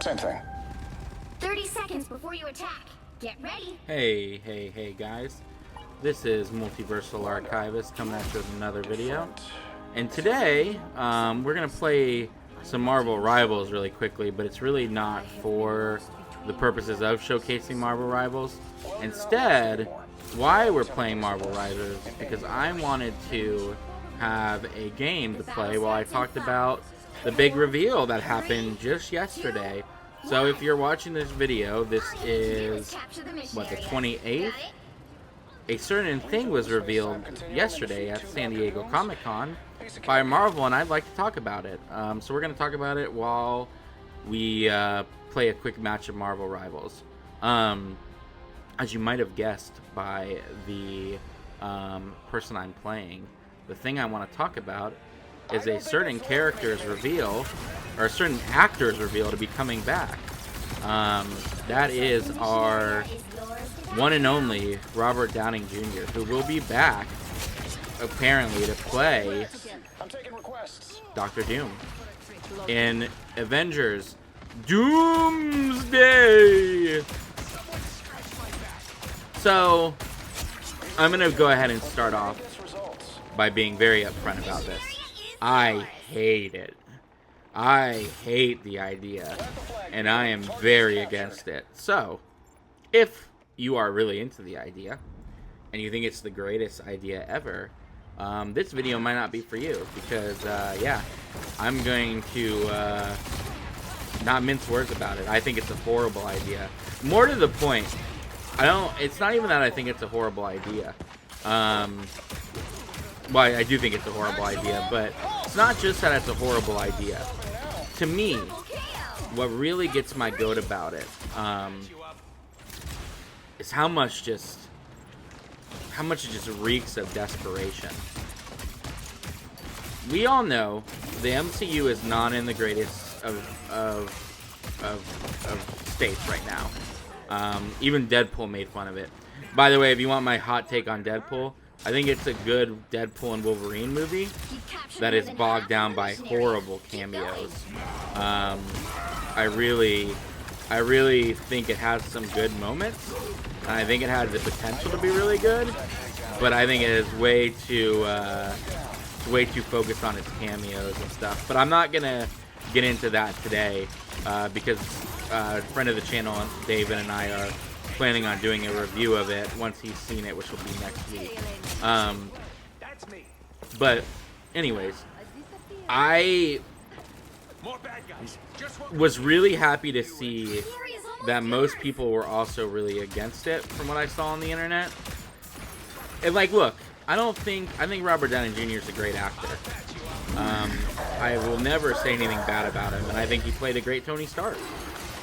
Same thing. 30 seconds before you attack. Get ready. Hey guys. This is Multiversal Archivist coming at you with another video. And today, we're going to play some Marvel Rivals really quickly, but it's really not for the purposes of showcasing Marvel Rivals. Instead, why we're playing Marvel Rivals is because I wanted to have a game to play while I talked about the big reveal that happened just yesterday. So if you're watching this video, this is, what, the 28th? A certain thing was revealed yesterday at San Diego Comic-Con by Marvel, and I'd like to talk about it. So we're going to talk about it while we play a quick match of Marvel Rivals. As you might have guessed by the person I'm playing, the thing I want to talk about is a certain character's reveal, or a certain actor's reveal to be coming back. That is our one and only Robert Downey Jr., who will be back, apparently, to play Dr. Doom in Avengers Doomsday. So, I'm going to go ahead and start off by being very upfront about this. I hate it. I hate the idea, and I am very against it. So, if you are really into the idea, and you think it's the greatest idea ever, this video might not be for you, because, yeah, I'm going to not mince words about it. I think it's a horrible idea. More to the point, it's not even that I think it's a horrible idea. Well, I do think it's a horrible idea, but it's not just that it's a horrible idea. To me, what really gets my goat about it is how much it just reeks of desperation. We all know the MCU is not in the greatest of states right now. Even Deadpool made fun of it. By the way, if you want my hot take on Deadpool, I think it's a good Deadpool and Wolverine movie that is bogged down by horrible cameos. I really think it has some good moments, and I think it has the potential to be really good, but I think it is way too focused on its cameos and stuff. But I'm not gonna get into that today because a friend of the channel, David, and I are planning on doing a review of it once he's seen it, which will be next week. But anyways, I was really happy to see that most people were also really against it from what I saw on the internet. And like, look, I think Robert Downey Jr. is a great actor. I will never say anything bad about him, and I think he played a great Tony Stark.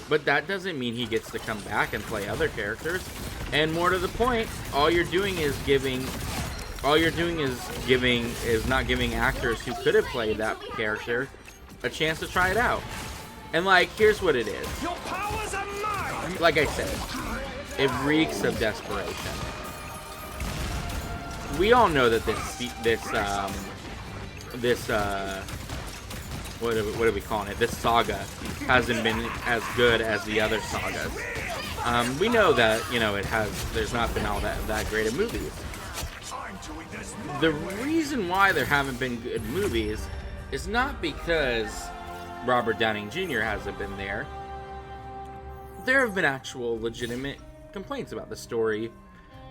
But that doesn't mean he gets to come back and play other characters. And more to the point, all you're doing is not giving actors who could have played that character a chance to try it out. And like, here's what it is. Like I said, it reeks of desperation. We all know that what are we calling it? This saga hasn't been as good as the other sagas. We know that, there's not been all that great of movies. The reason why there haven't been good movies is not because Robert Downey Jr. hasn't been there. There have been actual legitimate complaints about the story,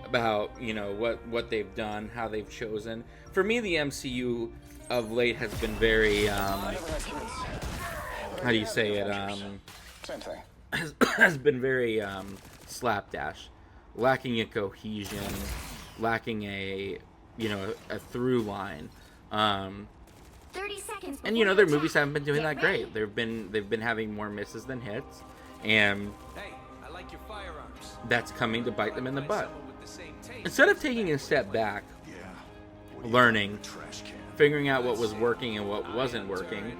about, what they've done, how they've chosen. For me, the MCU of late has been very, how do you say it, Same thing. has been very, slapdash, lacking a cohesion, lacking a through line, 30 seconds and their movies haven't been doing that great. They've been having more misses than hits, and that's coming to bite them in the butt. Instead of taking a step back, learning, figuring out what was working and what wasn't working,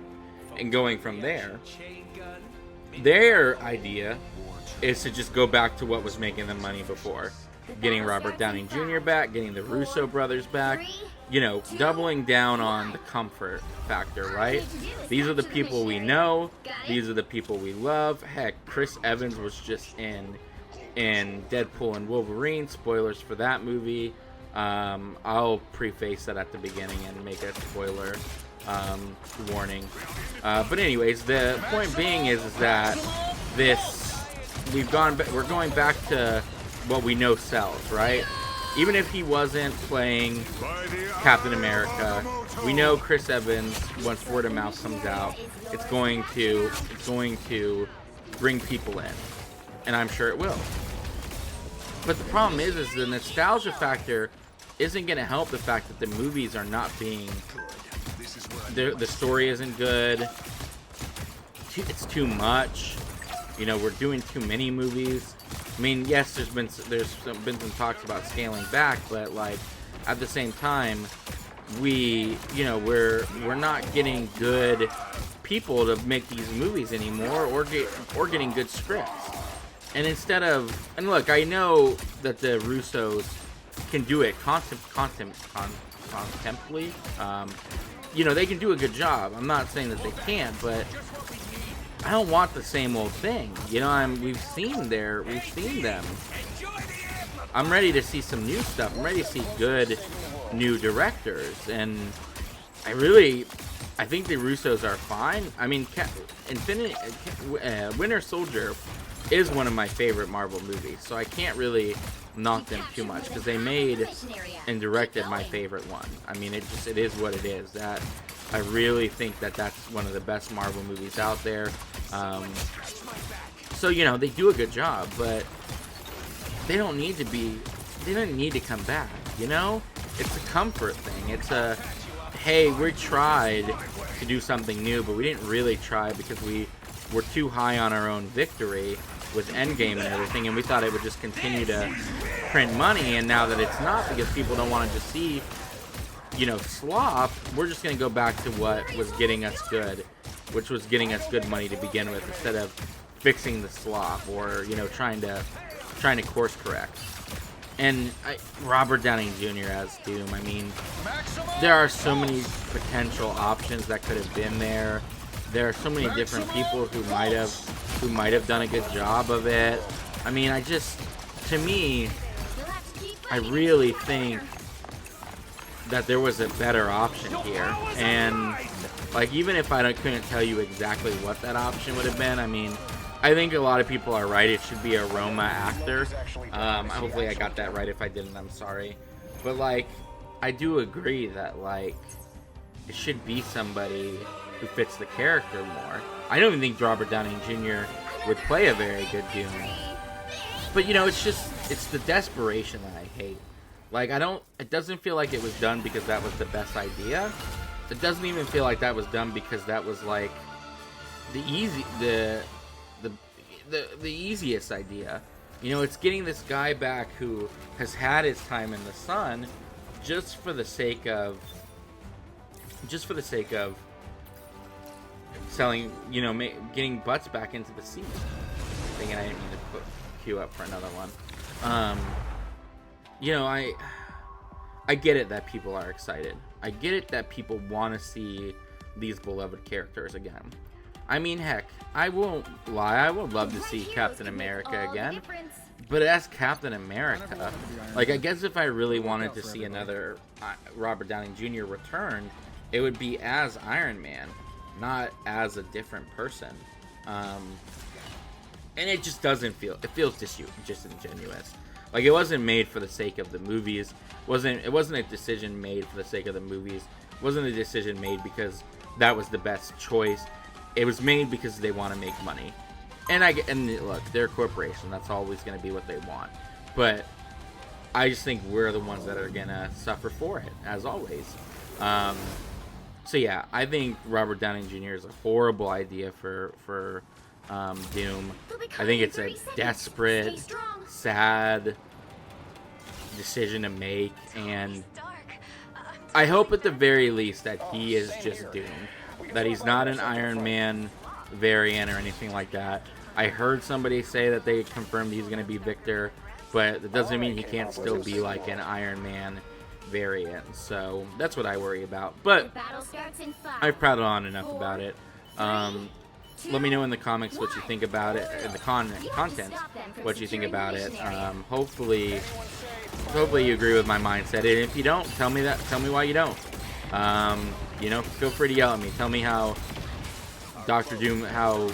and going from there, their idea is to just go back to what was making them money before. Getting Robert Downey Jr. back, getting the Russo brothers back, you know, doubling down on the comfort factor, right? These are the people we know. These are the people we love. Heck, Chris Evans was just in Deadpool and Wolverine. Spoilers for that movie. I'll preface that at the beginning and make a spoiler warning. But anyways, the point being is that we're going back to what we know sells, right? Even if he wasn't playing Captain America, we know Chris Evans, once word of mouth comes out, it's going to bring people in, and I'm sure it will. But the problem is the nostalgia factor isn't going to help the fact that the movies are not being, the story isn't good. It's too much. You know, we're doing too many movies. I mean, yes, there's been some talks about scaling back, but like at the same time, we're not getting good people to make these movies anymore, or getting good scripts. And instead of, and look, I know that the Russos can do it contemptly. You know, they can do a good job. I'm not saying that they can't, but I don't want the same old thing. You know, we've seen them. I'm ready to see some new stuff. I'm ready to see good new directors, and I think the Russos are fine. I mean, Winter Soldier is one of my favorite Marvel movies, so I can't really knock them too much because they made and directed my favorite one. I mean, it is what it is. That I really think that that's one of the best Marvel movies out there. So, you know, they do a good job, but they didn't need to come back, you know? It's a comfort thing. It's hey, we tried to do something new, but we didn't really try because we were too high on our own victory with Endgame and everything, and we thought it would just continue to print money, and now that it's not, because people don't want to just see, you know, slop, we're just going to go back to what was getting us good, which was getting us good money to begin with, instead of fixing the slop or, you know, trying to course correct. And Robert Downey Jr. as Doom, I mean, there are so many potential options that could have been there. There are so many different people who might have done a good job of it. I mean, to me, I really think that there was a better option here. And like, even if I couldn't tell you exactly what that option would have been, I mean, I think a lot of people are right. It should be a Roma actor. Hopefully I got that right. If I didn't, I'm sorry. But like, I do agree that like, it should be somebody who fits the character more. I don't even think Robert Downey Jr. would play a very good Doom. But you know, it's the desperation that I hate. Like, it doesn't feel like it was done because that was the best idea. It doesn't even feel like that was done because that was like the easiest idea. You know, it's getting this guy back who has had his time in the sun just for the sake of selling, you know, getting butts back into the seat. Thinking I didn't mean to queue up for another one. You know, I get it that people are excited. I get it that people want to see these beloved characters again. I mean, heck, I won't lie, I would love to see Captain America again. But as Captain America, like, I guess if I really wanted to see another Robert Downey Jr. return, it would be as Iron Man, not as a different person. And it just doesn't feel, it feels disingenuous. Like, it wasn't made for the sake of the movies. It wasn't a decision made for the sake of the movies. It wasn't a decision made because that was the best choice. It was made because they want to make money. And look, they're a corporation. That's always going to be what they want. But I just think we're the ones that are going to suffer for it, as always. So yeah, I think Robert Downey Jr. is a horrible idea for Doom. I think it's a desperate, sad decision to make, and I hope at the very least that he is just Doom. That he's not an Iron Man variant or anything like that. I heard somebody say that they confirmed he's going to be Victor, but that doesn't mean he can't still be like an Iron Man variants. So that's what I worry about. But Battle starts in 5. I've prattled on enough about it. 3, Let me know in the comics what you think about it, in the content, what you think about it. Hopefully you agree with my mindset. And if you don't, tell me why you don't. You know, feel free to yell at me. Tell me how Doctor Doom, how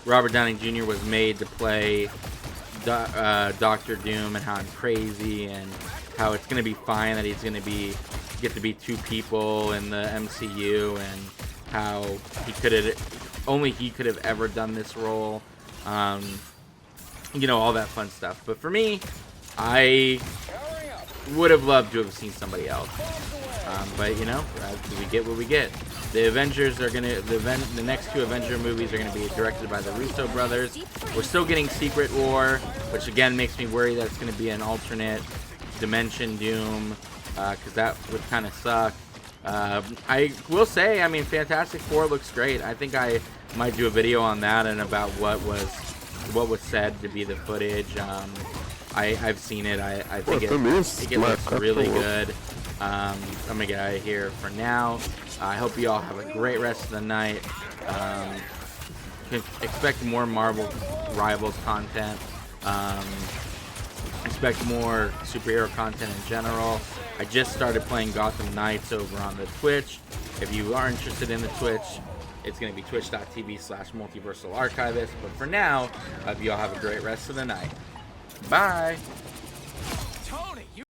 Robert Downey Jr. was made to play Doctor Doom, and how I'm crazy, and how it's gonna be fine that he's gonna get to be 2 people in the MCU, and how only he could have ever done this role. You know, all that fun stuff. But for me, I would have loved to have seen somebody else. But you know, we get what we get. The Avengers are gonna the next 2 Avenger movies are gonna be directed by the Russo brothers. We're still getting Secret War, which again makes me worry that it's gonna be an alternate dimension Doom, because that would kind of suck. I will say, I mean, Fantastic Four looks great. I think I might do a video on that and about what was said to be the footage. I've seen it. I think it looks really good. I'm gonna get out of here for now. I hope you all have a great rest of the night. Expect more Marvel Rivals content. Expect more superhero content in general. I just started playing Gotham Knights over on the Twitch. If you are interested in the Twitch, it's going to be twitch.tv/multiversalarchivist. But for now, I hope you all have a great rest of the night. Bye!